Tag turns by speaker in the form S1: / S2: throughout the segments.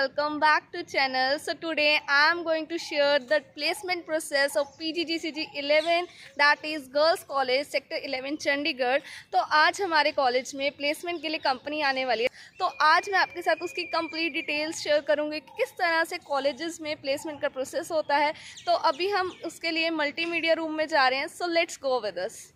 S1: welcome back to channel. So today I am going to share the placement process of PGGCG 11, that is Girls College Sector 11 Chandigarh. तो आज हमारे college में placement के लिए company आने वाली है, तो आज मैं आपके साथ उसकी कंप्लीट डिटेल्स शेयर करूंगी कि किस तरह से कॉलेजेस में प्लेसमेंट का प्रोसेस होता है। तो अभी हम उसके लिए मल्टीमीडिया रूम में जा रहे हैं, so let's go with us.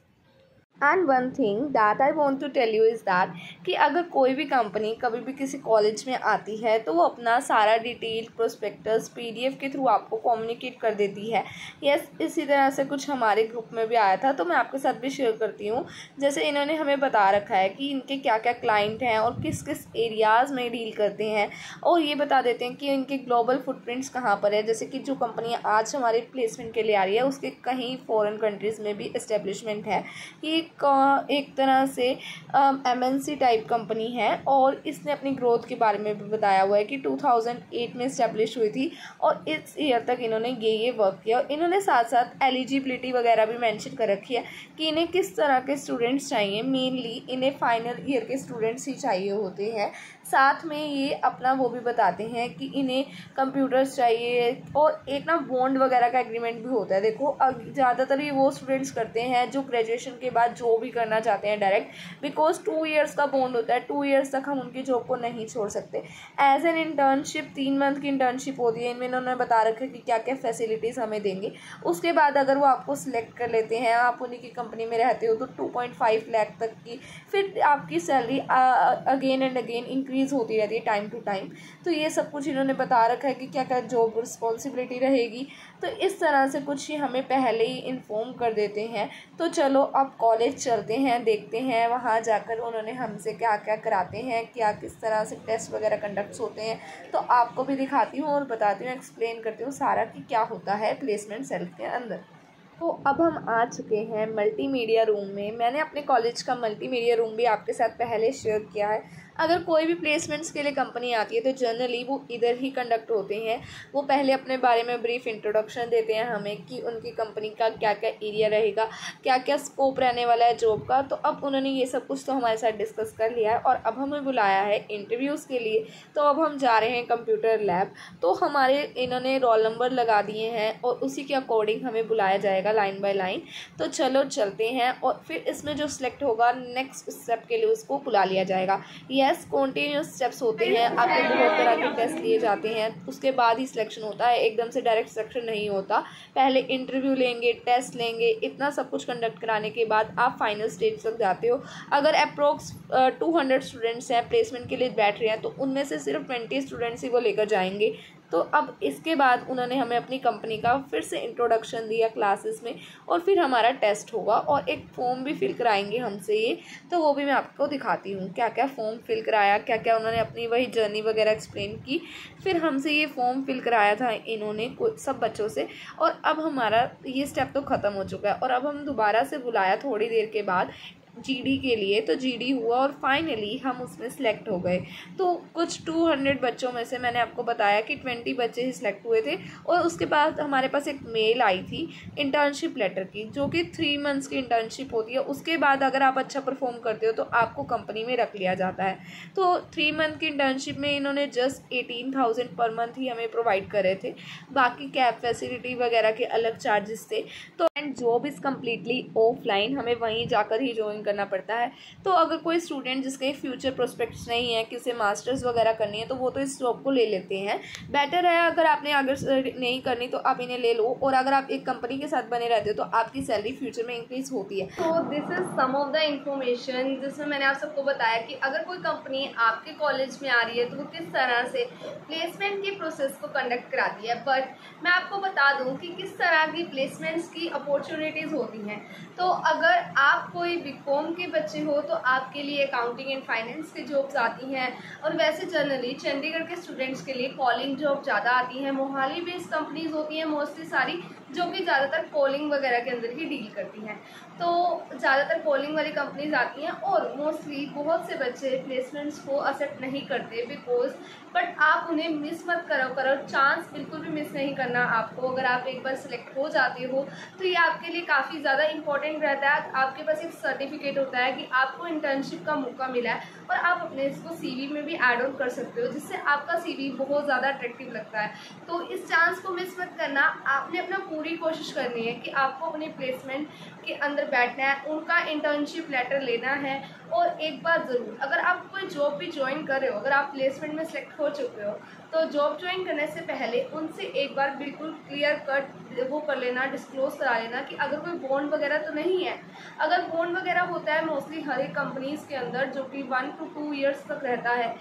S1: And one thing that I want to tell you is that कि अगर कोई भी कंपनी कभी भी किसी कॉलेज में आती है तो वो अपना सारा डिटेल प्रोस्पेक्टस PDF के थ्रू आपको कम्युनिकेट कर देती है। यस, इसी तरह से कुछ हमारे ग्रुप में भी आया था, तो मैं आपके साथ भी शेयर करती हूँ। जैसे इन्होंने हमें बता रखा है कि इनके क्या क्या क्लाइंट हैं और किस किस एरियाज़ में डील करते हैं, और ये बता देते हैं कि इनके ग्लोबल फुटप्रिंट्स कहाँ पर है। जैसे कि जो कंपनी आज हमारे प्लेसमेंट के लिए आ रही है उसके कहीं फ़ॉरेन कंट्रीज़ में भी इस्टेब्लिशमेंट है। ये एक तरह से MNC टाइप कंपनी है, और इसने अपनी ग्रोथ के बारे में भी बताया हुआ है कि 2008 में इस्टेब्लिश हुई थी और इस ईयर तक इन्होंने ये वर्क किया। और इन्होंने साथ साथ एलिजिबिलिटी वगैरह भी मेंशन कर रखी है कि इन्हें किस तरह के स्टूडेंट्स चाहिए। मेनली इन्हें फाइनल ईयर के स्टूडेंट्स ही चाहिए होते हैं। साथ में ये अपना वो भी बताते हैं कि इन्हें कंप्यूटर्स चाहिए, और एक ना बॉन्ड वगैरह का एग्रीमेंट भी होता है। देखो, ज़्यादातर ये वो स्टूडेंट्स करते हैं जो ग्रेजुएशन के बाद जो भी करना चाहते हैं डायरेक्ट, बिकॉज 2 इयर्स का बॉन्ड होता है। 2 इयर्स तक हम उनकी जॉब को नहीं छोड़ सकते। एज एन इंटर्नशिप 3 मंथ की इंटर्नशिप होती है। इनमें इन्होंने बता रखा है कि क्या क्या फैसिलिटीज़ हमें देंगे। उसके बाद अगर वो आपको सिलेक्ट कर लेते हैं, आप उन्हीं की कंपनी में रहते हो, तो 2.5 लाख तक की फिर आपकी salary again and again increase होती रहती है टाइम टू टाइम। तो ये सब कुछ इन्होंने बता रखा है कि क्या क्या जॉब रिस्पॉन्सिबिलिटी रहेगी। तो इस तरह से कुछ ही हमें पहले ही इन्फॉर्म कर देते हैं। तो चलो अब कॉलेज चलते हैं, देखते हैं वहाँ जाकर उन्होंने हमसे क्या क्या कराते हैं, क्या किस तरह से टेस्ट वगैरह कंडक्ट होते हैं। तो आपको भी दिखाती हूँ और बताती हूँ, एक्सप्लेन करती हूँ सारा कि क्या होता है प्लेसमेंट सेल के अंदर। तो अब हम आ चुके हैं मल्टीमीडिया रूम में। मैंने अपने कॉलेज का मल्टीमीडिया रूम भी आपके साथ पहले शेयर किया है। अगर कोई भी प्लेसमेंट्स के लिए कंपनी आती है तो जनरली वो इधर ही कंडक्ट होते हैं। वो पहले अपने बारे में ब्रीफ इंट्रोडक्शन देते हैं हमें कि उनकी कंपनी का क्या क्या एरिया रहेगा, क्या क्या स्कोप रहने वाला है जॉब का। तो अब उन्होंने ये सब कुछ तो हमारे साथ डिस्कस कर लिया है, और अब हमें बुलाया है इंटरव्यूज़ के लिए। तो अब हम जा रहे हैं कंप्यूटर लैब। तो हमारे इन्होंने रोल नंबर लगा दिए हैं और उसी के अकॉर्डिंग हमें बुलाया जाएगा लाइन बाय लाइन। तो चलो चलते हैं, और फिर इसमें जो सिलेक्ट होगा नेक्स्ट स्टेप के लिए उसको बुला लिया जाएगा। यस, कॉन्टीन्यूस स्टेप्स होते हैं, आपके बहुत तरह के टेस्ट लिए जाते हैं, उसके बाद ही सिलेक्शन होता है। एकदम से डायरेक्ट सिलेक्शन नहीं होता। पहले इंटरव्यू लेंगे, टेस्ट लेंगे, इतना सब कुछ कंडक्ट कराने के बाद आप फाइनल स्टेज तक जाते हो। अगर अप्रोक्स 200 स्टूडेंट्स हैं प्लेसमेंट के लिए बैठ रहे हैं, तो उनमें से सिर्फ 20 स्टूडेंट्स ही वो लेकर जाएंगे। तो अब इसके बाद उन्होंने हमें अपनी कंपनी का फिर से इंट्रोडक्शन दिया क्लासेस में, और फिर हमारा टेस्ट होगा और एक फॉर्म भी फिल कराएंगे हमसे ये। तो वो भी मैं आपको दिखाती हूँ क्या क्या फॉर्म फिल कराया, क्या क्या उन्होंने अपनी वही जर्नी वगैरह एक्सप्लेन की। फिर हमसे ये फॉर्म फिल कराया था इन्होंने सब बच्चों से, और अब हमारा ये स्टेप तो ख़त्म हो चुका है। और अब हम दोबारा से बुलाया थोड़ी देर के बाद GD के लिए। तो GD हुआ और फाइनली हम उसमें सिलेक्ट हो गए। तो कुछ 200 बच्चों में से मैंने आपको बताया कि 20 बच्चे ही सिलेक्ट हुए थे। और उसके बाद हमारे पास एक मेल आई थी इंटर्नशिप लेटर की, जो कि 3 मंथ्स की इंटर्नशिप होती है। उसके बाद अगर आप अच्छा परफॉर्म करते हो तो आपको कंपनी में रख लिया जाता है। तो 3 मंथ की इंटर्नशिप में इन्होंने जस्ट 18,000 पर मंथ ही हमें प्रोवाइड करे थे। बाकी कैब फैसिलिटी वगैरह के अलग चार्जेस थे। तो and job is completely offline, हमें वहीं जाकर ही ज्वाइन करना पड़ता है। तो अगर कोई स्टूडेंट जिसके फ्यूचर प्रोस्पेक्ट्स नहीं है, किसी मास्टर्स वगैरह करनी है, तो वो तो इस जॉब को ले लेते हैं। बेटर है अगर आपने अगर नहीं करनी तो आप इन्हें ले लो, और अगर आप एक कंपनी के साथ बने रहते हो तो आपकी सैलरी फ्यूचर में इंक्रीज होती है। तो this is some of the information जिसमें मैंने आप सबको बताया कि अगर कोई कंपनी आपके कॉलेज में आ रही है तो वो किस तरह से प्लेसमेंट की प्रोसेस को कंडक्ट कराती है। बट मैं आपको बता दूँ कि किस तरह की प्लेसमेंट्स की अपॉर्चुनिटीज़ होती हैं। तो अगर आप कोई BCom के बच्चे हो तो आपके लिए अकाउंटिंग एंड फाइनेंस की जॉब्स आती हैं, और वैसे जनरली चंडीगढ़ के स्टूडेंट्स के लिए कॉलिंग जॉब ज़्यादा आती हैं। मोहाली बेस्ड कंपनीज होती हैं मोस्टली सारी, जो कि ज़्यादातर कॉलिंग वगैरह के अंदर ही डील करती हैं। तो ज़्यादातर कॉलिंग वाली कंपनीज आती हैं और मोस्टली बहुत से बच्चे प्लेसमेंट्स को एक्सेप्ट नहीं करते बिकॉज, बट आप उन्हें मिस मत करो, चांस बिल्कुल भी मिस नहीं करना आपको। अगर आप एक बार सिलेक्ट हो जाते हो तो ये आपके लिए काफ़ी ज़्यादा इंपॉर्टेंट रहता है। आपके पास एक सर्टिफिकेट होता है कि आपको इंटर्नशिप का मौका मिला है और आप अपने इसको CV में भी ऐड ऑन कर सकते हो, जिससे आपका CV बहुत ज़्यादा अट्रैक्टिव लगता है। तो इस चांस को मिस मत करना। आपने अपना पूरी कोशिश करनी है कि आपको अपने प्लेसमेंट के अंदर बैठना है, उनका इंटर्नशिप लेटर लेना है। और एक बार ज़रूर, अगर आप कोई जॉब भी ज्वाइन कर रहे हो, अगर आप प्लेसमेंट में सेलेक्ट हो चुके हो, तो जॉब ज्वाइन करने से पहले उनसे एक बार बिल्कुल क्लियर कट वो कर लेना, डिस्क्लोज करा लेना कि अगर कोई बॉन्ड वगैरह तो नहीं है। अगर बॉन्ड वगैरह होता है मोस्टली हर एक कंपनीज़ के अंदर, जो कि 1 to 2 ईयर्स तक रहता है,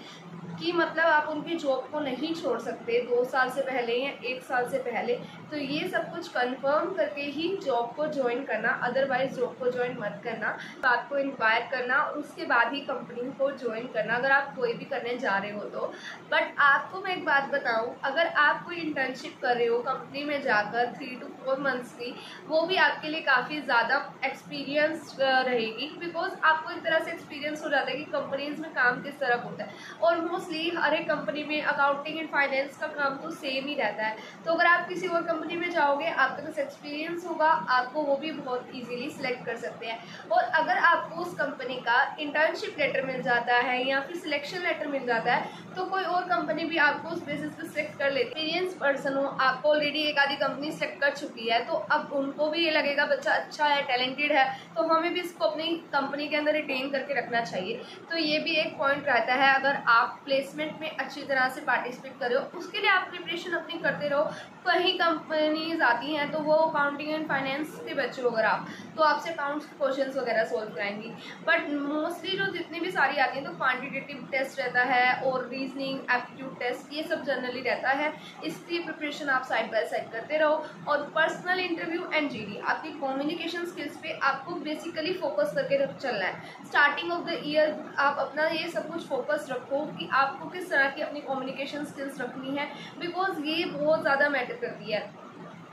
S1: कि मतलब आप उनकी जॉब को नहीं छोड़ सकते 2 साल से पहले या 1 साल से पहले। तो ये सब कुछ कंफर्म करके ही जॉब को ज्वाइन करना, अदरवाइज जॉब को ज्वाइन मत करना। बात को इंक्वायर करना और उसके बाद ही कंपनी को ज्वाइन करना, अगर आप कोई भी करने जा रहे हो तो। बट आपको मैं एक बात बताऊं, अगर आप कोई इंटर्नशिप कर रहे हो कंपनी में जाकर 3 to 4 मंथ्स की, वो भी आपके लिए काफ़ी ज़्यादा एक्सपीरियंस रहेगी, बिकॉज आपको एक तरह से एक्सपीरियंस हो जाता है कि कंपनीज में काम किस तरह होता है। और मोस्टली हर एक कंपनी में अकाउंटिंग एंड फाइनेंस का काम तो सेम ही रहता है। तो अगर आप किसी और कंपनी में जाओगे, आपके पास एक्सपीरियंस होगा, आपको वो भी बहुत इजीली सिलेक्ट कर सकते हैं। और अगर आपको उस कंपनी का इंटर्नशिप लेटर मिल जाता है या फिर सिलेक्शन लेटर मिल जाता है, तो कोई और कंपनी भी आपको उस बेसिस पे सिलेक्ट कर लेती है। एक्सपीरियंस पर्सन हो, आपको ऑलरेडी एक आधी कंपनी सिलेक्ट कर चुकी है, तो अब उनको भी ये लगेगा बच्चा अच्छा है, टैलेंटेड है, तो हमें भी इसको अपनी कंपनी के अंदर रिटेन करके रखना चाहिए। तो ये भी एक पॉइंट रहता है। अगर आप प्लेसमेंट में अच्छी तरह से पार्टिसिपेट कर रहे हो, उसके लिए आप प्रिपरेशन अपनी करते रहो। कहीं कंपनीज आती हैं तो वो अकाउंटिंग एंड फाइनेंस के बच्चे हो अगर आप, तो आपसे अकाउंट्स के क्वेश्चंस वगैरह सॉल्व कराएंगी। बट मोस्टली जो जितनी भी सारी आती हैं तो क्वांटिटेटिव टेस्ट रहता है और रीजनिंग, एप्टीट्यूड टेस्ट, ये सब जनरली रहता है। इसकी प्रिपरेशन आप साइड बाय साइड करते रहो। और पर्सनल इंटरव्यू एंड GD, आपकी कम्युनिकेशन स्किल्स पे आपको बेसिकली फोकस करके चलना है। स्टार्टिंग ऑफ द ईयर आप अपना ये सब कुछ फोकस रखो कि आपको किस तरह की अपनी कम्युनिकेशन स्किल्स रखनी है, बिकॉज ये बहुत ज़्यादा मैटर करती है।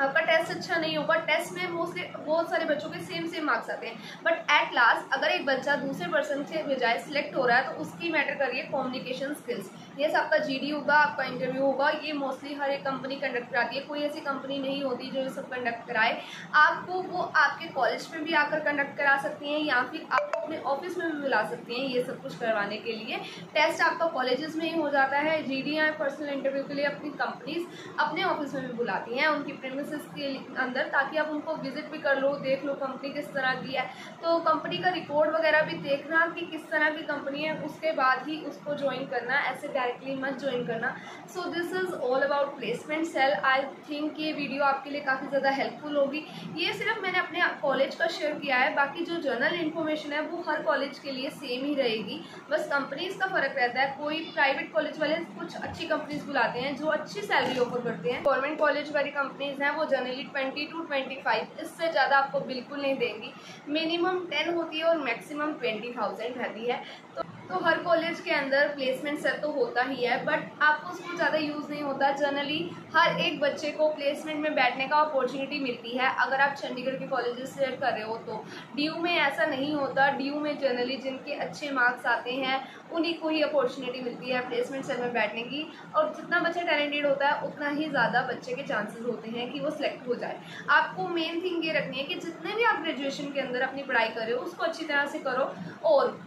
S1: आपका टेस्ट अच्छा नहीं होगा, टेस्ट में मोस्टली बहुत सारे बच्चों के सेम मार्क्स आते हैं, बट एट लास्ट अगर एक बच्चा दूसरे पर्सन से बजाय सिलेक्ट हो रहा है तो उसकी मैटर करिए कम्युनिकेशन स्किल्स। ये आपका GD होगा, आपका इंटरव्यू होगा, ये मोस्टली हर एक कंपनी कंडक्ट कराती है। कोई ऐसी कंपनी नहीं होती जो ये सब कंडक्ट कराए। आपको वो आपके कॉलेज में भी आकर कंडक्ट करा सकती हैं या फिर आपको अपने ऑफिस में भी बुला सकती हैं ये सब कुछ करवाने के लिए। टेस्ट आपका कॉलेजेस में ही हो जाता है। GD या पर्सनल इंटरव्यू के लिए अपनी कंपनीज अपने ऑफिस में भी बुलाती हैं उनकी प्रेमिसेस के अंदर, ताकि आप उनको विजिट भी कर लो, देख लो कंपनी किस तरह की है। तो कंपनी का रिकॉर्ड वगैरह भी देखना कि किस तरह की कंपनी है, उसके बाद ही उसको ज्वाइन करना, ऐसे डायरेक्टली मत ज्वाइन करना। So this is all about placement cell. I think ये वीडियो आपके लिए काफ़ी ज़्यादा हेल्पफुल होगी। ये सिर्फ मैंने अपने कॉलेज का शेयर किया है, बाकी जो जनरल इन्फॉर्मेशन है वो हर कॉलेज के लिए सेम ही रहेगी, बस कंपनीज का फर्क रहता है। कोई प्राइवेट कॉलेज वाले कुछ अच्छी कंपनीज बुलाते हैं जो अच्छी सैलरी ऑफर करते हैं। गवर्नमेंट कॉलेज वाली कंपनीज हैं वो जनरली 20 to 25, इससे ज़्यादा आपको बिल्कुल नहीं देंगी। मिनिमम 10 होती है और मैक्सिमम 20,000 रहती है। तो हर कॉलेज के अंदर प्लेसमेंट सेट तो होता ही है, बट आपको उसको ज़्यादा यूज़ नहीं होता। जनरली हर एक बच्चे को प्लेसमेंट में बैठने का अपॉर्चुनिटी मिलती है अगर आप चंडीगढ़ के कॉलेजेस से कर रहे हो तो। DU में ऐसा नहीं होता। DU में जनरली जिनके अच्छे मार्क्स आते हैं उन्हीं को ही अपॉर्चुनिटी मिलती है प्लेसमेंट सेल में बैठने की, और जितना बच्चा टैलेंटेड होता है उतना ही ज़्यादा बच्चे के चांसेस होते हैं कि वो सिलेक्ट हो जाए। आपको मेन थिंग ये रखनी है कि जितने भी आप ग्रेजुएशन के अंदर अपनी पढ़ाई कर रहे हो उसको अच्छी तरह से करो, और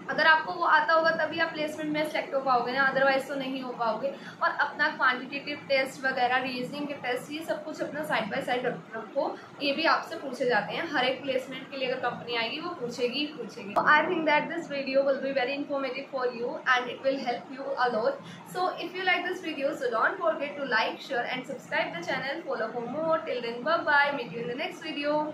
S1: अगर आपको वो आता होगा तभी आप प्लेसमेंट में सेलेक्ट हो पाओगे ना, अदरवाइज तो नहीं हो पाओगे। और अपना क्वांटिटेटिव टेस्ट वगैरह, रीजनिंग के टेस्ट, ये सब कुछ अपना साइड बाय साइड रखो। ये भी आपसे पूछे जाते हैं हर एक प्लेसमेंट के लिए। अगर कंपनी आएगी वो पूछेगी ही पूछेगी। So I think that this video will be very informative for you and it will help you a lot. So if you like this video, so don't forget to like, share and subscribe the channel. Follow for more. Till then, bye bye. Meet you in the next video.